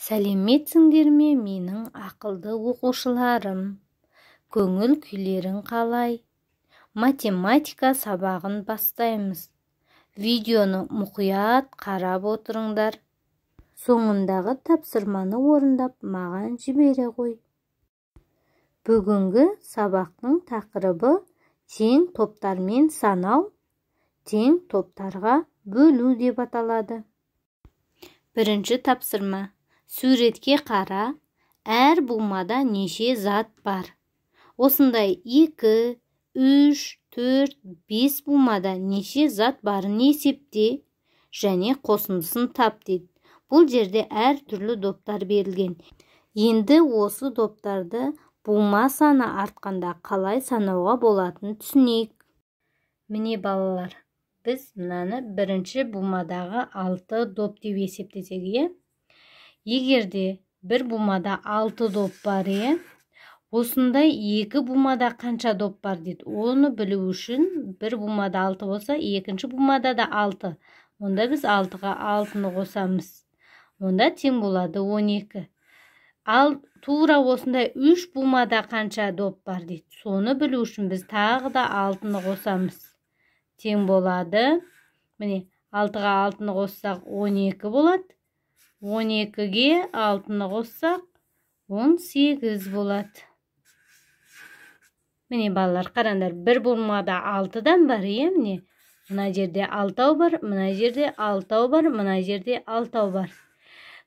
Сәлеметсіңдер ме менің ақылды оқушыларым? Көңіл күйлерің қалай? Математика сабағын бастаймыз. Видеоны мұқият қарап отырыңдар. Соңындағы тапсырманы орындап маған жібере қой. Бүгінгі сабақтың тақырыбы тең топтармен санау, тең топтарға бөлу деп аталады. Бірінші тапсырма. Суретке қара, әр бумада неше зат бар? Осындай 2, 3, 4, 5 бумада неше зат барын есепте және қосындысын тап дейді. Бұл жерде әр түрлі доптар берілген. Енді осы доптарды бума саны артқанда қалай санауға болатынын түсінейік. Міне балалар, біз мынаны бірінші бумадағы 6 доп деп есептесек, егерде бір бумада 6 доп бар, осындай 2 бумада қанша доп бар дейді. Оны білу үшін бір бумада 6 болса, екінші бумада да 6. Онда біз 6-ға 6-ны қосамыз. Онда тең болады 12. Ал тура осындай 3 бумада қанша доп бар дейді. Соны білу үшін біз тағы да 6-ны қосамыз. Тең болады. Міне 6-ға 6-ны қоссақ 12 болады. 12-ге 6-ны қоссақ 18 болады. Міне балалар, қараңдар, бір бумада 6-дан бар, міне. Мына жерде 6 бар, мына жерде 6 бар, мына жерде 6 бар.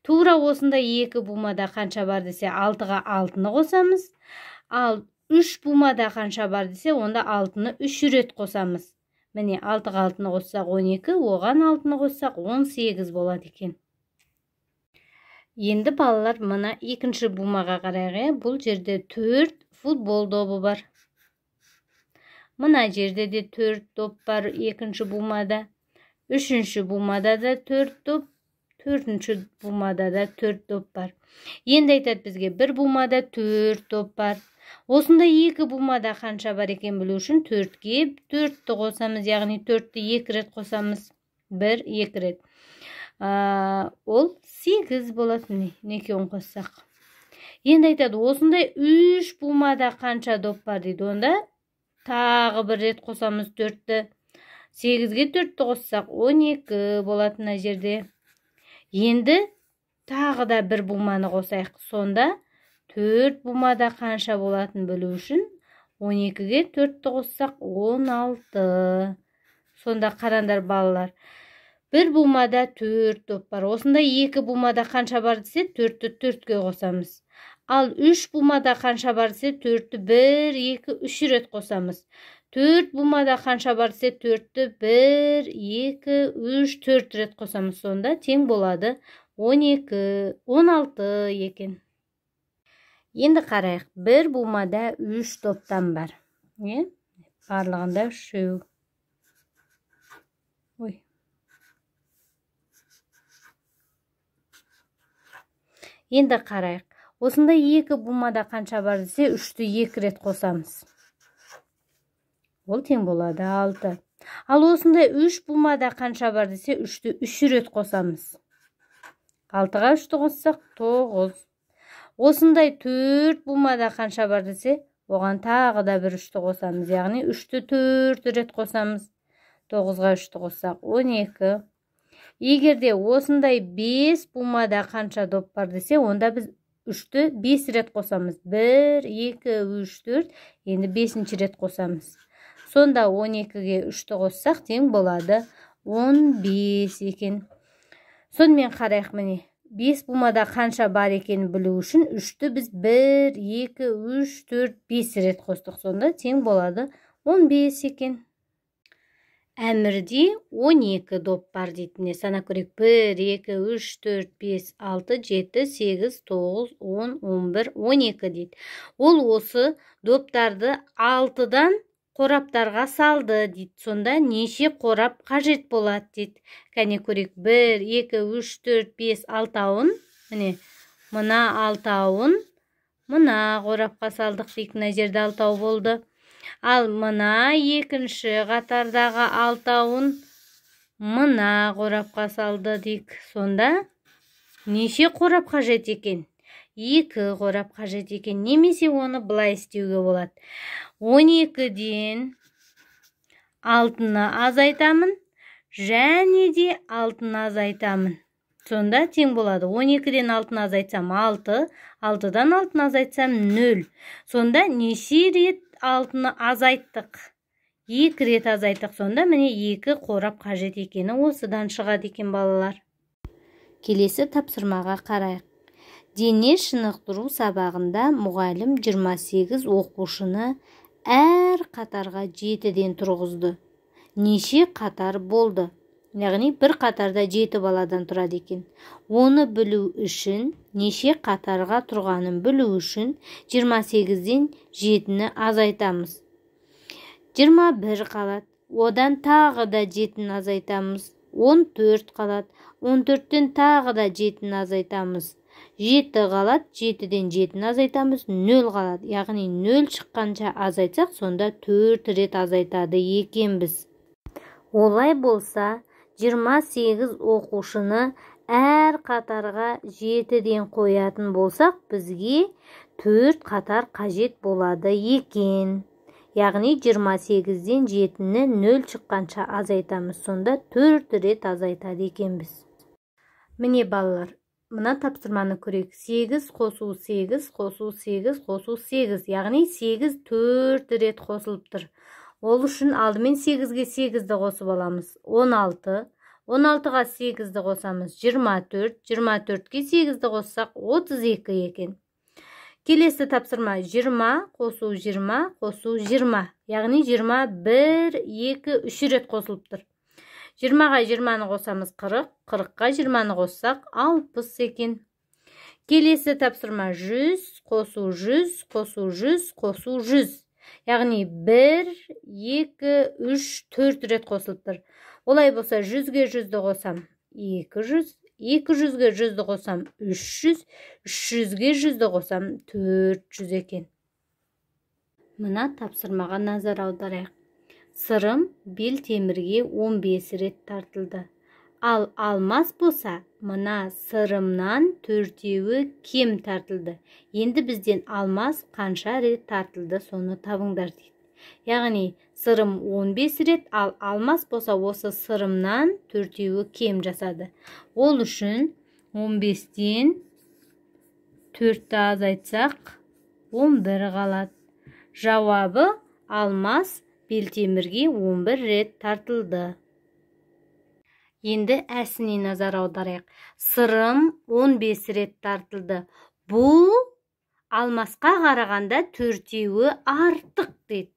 Тура осында 2 бумада қанша бар десе, 6-ға 6-ны қосамыз. Ал 3 бумада қанша бар десе, онда 6-ны 3 рет қосамыз. Міне 6-ға 6-ны қоссақ 12, оған 6-ны қоссақ 18 болады екен. Енді балалар, мына екінші бумаға қарайық. Бұл жерде 4 футбол добы бар. Мына жерде де 4 доп бар екінші бумада. Үшінші бумада да 4 доп, төртінші бумада да 4 доп бар. Енді айтады бізге, бір бумада 4 доп бар. Осында 2 бумада қанша бар екен білу үшін 4-ге 4-ті қосамыз, яғни 4-ті 2 рет қосамыз. 1-2 рет. Ол 8 болады, некеуін қоссақ. Енді айтады, осындай 3 бумада қанша доп бар дейді. Онда тағы 1 рет қосамыз 4-ті. 8-ге 4-ті қоссақ 12 болады мына жерде. Енді тағы да бір буманы қосайық. Сонда 4 бумада қанша болатын білу үшін 12-ге 4-ті қоссақ 16. Сонда қараңдар балалар. Бір бумада 4 доп бар. Осында 2 бумада қанша бар десе, 4-ті 4-ге қосамыз. Ал 3 бумада қанша бар десе, 4-ті 1, 2, 3 рет қосамыз. 4 бумада қанша бар десе, 4-ті 1, 2, 3, 4 рет қосамыз. Сонда тең болады 12, 16 екен. Енді қарайық. Бір бумада 3 доптан бар. Барлығында 3. Енді қарайық. Осында 2 бумада қанша бар десе, 3-ті 2 рет қосамыз. Ол тең болады 6. Ал осында 3 бумада қанша бар десе, 3-ті 3 рет қосамыз. 6-ға 3-ті қоссақ 9. Осындай 4 бумада қанша бар десе, оған тағы да 1 3-ті қосамыз. Яғни 3-ті 4 рет қосамыз. 9-ға 3-ті қоссақ 12. Егерде осындай 5 бумада қанша доп бар десе, онда біз 3-ті 5 рет қосамыз. 1, 2, 3, 4. Енді 5-ші рет қосамыз. Сонда 12-ге 3-ті қоссақ тең болады 15 екен. Сонымен қарайық міне. 5 бумада қанша бар екен білу үшін 3-ті біз 1, 2, 3, 4, 5 рет қостық. Сонда тең болады 15 екен. Әмірде 12 доп бар дейтіне сана көрек. 1, 2, 3, 4, 5, 6, 7, 8, 9, 10, 11, 12 дейді. Ол осы доптарды 6-дан қораптарға салды дейді. Сонда неше қорап қажет болады дейді. Кәне көрек. 1, 2, 3, 4, 5, 6-ауын. Міне, мына 6-ауын мына қорапқа салдық дейік. Мына жерде 6-ау болды. Ал мына екінші қатардағы 6-ауын мына қорапқа салды дейік. Сонда Неше қорап қажет екен? 2 қорап қажет екен. Немесе оны былай істеуге болады. 12-ден 6-ны азайтамын, және де 6-ны азайтамын. Сонда тең болады. 12-ден 6-ны азайтсам 6, 6-дан 6-ны азайтсам 0. Сонда неше рет 6-ны азайттық? 2 рет азайттық. Сонда міне 2 қорап қажет екені осыдан шығады екен балалар. Келесі тапсырмаға қарайық. Дене шынықтыру сабағында мұғалім 28 оқушыны әр қатарға 7-ден тұрғызды. Неше қатар болды? Яғни бір қатарда 7 баладан тұрады екен. Оны білу үшін, неше қатарға тұрғанын білу үшін 28-ден 7-ні азайтамыз. 21 қалады. Одан тағы да 7-ні азайтамыз. 14 қалады. 14-тен тағы да 7-ні азайтамыз. 7 қалады. 7-ден 7-ні азайтамыз. 0 қалады. Яғни 0 шыққанша азайтсақ, сонда 4 рет азайтады екенбіз. Олай болса, 28 оқушыны әр қатарға 7-ден қоятын болсақ, бізге 4 қатар қажет болады екен. Яғни 28-ден 7-ні 0 шыққанша азайтамыз. Сонда 4 рет азайтады екенбіз. Міне балалар, мына тапсырманы көрейік. 8 қосу 8, қосу 8, қосу 8. Яғни 8 4 рет қосылып тұр. Ол үшін алдымен 8-ге 8-ді қосып аламыз. 16. 16-ға 8-ді қосамыз. 24. 24-ге 8-ді қоссақ 32 екен. Келесі тапсырма 20 қосу 20, қосу 20. Яғни 20 1, 2, 3 рет қосылып тұр. 20-ға 20-ны қосамыз 40, 40-ға 20-ны қоссақ 60 екен. Келесі тапсырма 100 қосу 100, қосу 100, қосу 100. Яғни 1, 2, 3, 4 рет қосылып тұр. Олай болса 100-ге 100-ді қосам 200, 200-ге 100-ді қосам 300, 300-ге 100-ді қосам 400 екен. Мына тапсырмаға назар аударайық. Сырым бел темірге 15 рет тартылды. Ал алмас болса, мына сырымнан 4-еуі кем тартылды. Енді бізден алмас қанша рет тартылды, соны табыңдар дейді. Яғни сырым 15 рет, ал алмас болса осы сырымнан 4-еуі кем жасады. Ол үшін 15-тен 4-ті азайтсақ 11 қалады. Жауабы алмас белтемірге 11 рет тартылды. Енді әсіне назар аударайық. Сырым 15 рет тартылды. Бұл алмасқа қарағанда 4-еуі артық дейді.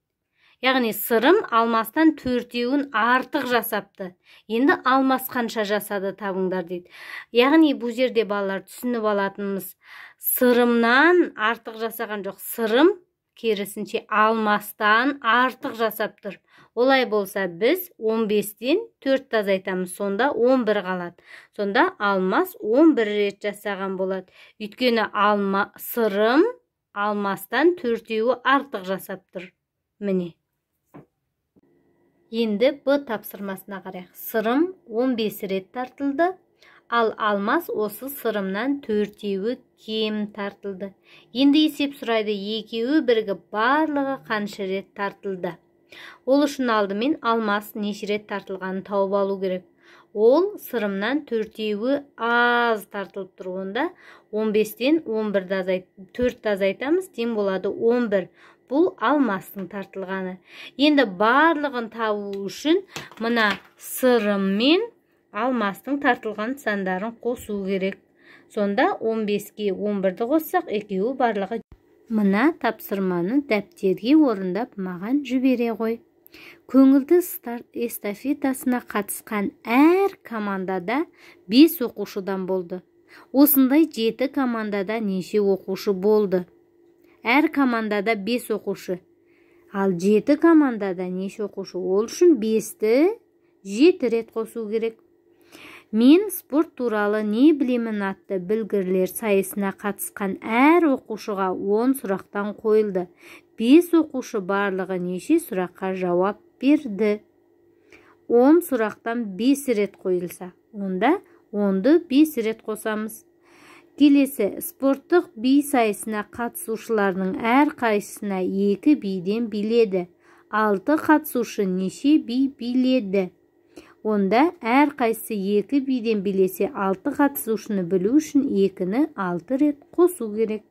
Яғни сырым алмастан 4-еуін артық жасапты. Енді алмас қанша жасады табыңдар дейді. Яғни бұл жерде балалар түсініп алатынымыз, сырымнан артық жасаған жоқ. Сырым керісінше алмастан артық жасап тұр. Олай болса біз 15-тен 4 азайтамыз, сонда 11 қалады. Сонда алмас 11 рет жасаған болады. Өйткені сырым алмастан 4-еуі артық жасап тұр. Міне. Енді Б тапсырмасына қарайық. Сырым 15 рет тартылды, ал алмас осы сырымнан 4-еуі кем тартылды. Енді есеп сұрайды, екеуі бірігіп барлығы қанша рет тартылды. Ол үшін алдымен алмас неше рет тартылғанын тауып алу керек. Ол сырымнан 4-еуі аз тартылып тұр. Онда 15-тен 4-ті азайтамыз, тең болады 11. Бұл алмастың тартылғаны. Енді барлығын табу үшін мына сырым мен алмастың тартылған сандарын қосу керек. Сонда 15-ге 11-ді қоссақ, екеуі барлығы. Мына тапсырманы дәптерге орындап маған жібере ғой. Көңілді старт эстафетасына қатысқан әр командада 5 оқушыдан болды. Осындай 7 командада неше оқушы болды? Әр командада 5 оқушы. Ал 7 командада неше оқушы? Ол үшін 5-ті 7 рет қосу керек. Мен спорт туралы не білемін атты білгірлер сайысына қатысқан әр оқушыға 10 сұрақтан қойылды. 5 оқушы барлығы неше сұраққа жауап берді? 10 сұрақтан 5 рет қойылса, онда 10-ды 5 рет қосамыз. Келесі, спорттық би сайысына қатысушыларының әр қайсысына 2 биден биледі. 6 қатысушы неше би биледі? Онда әр қайсысы 2 биден билесе, 6 қатысушыны білу үшін 2-ні 6 рет қосу керек.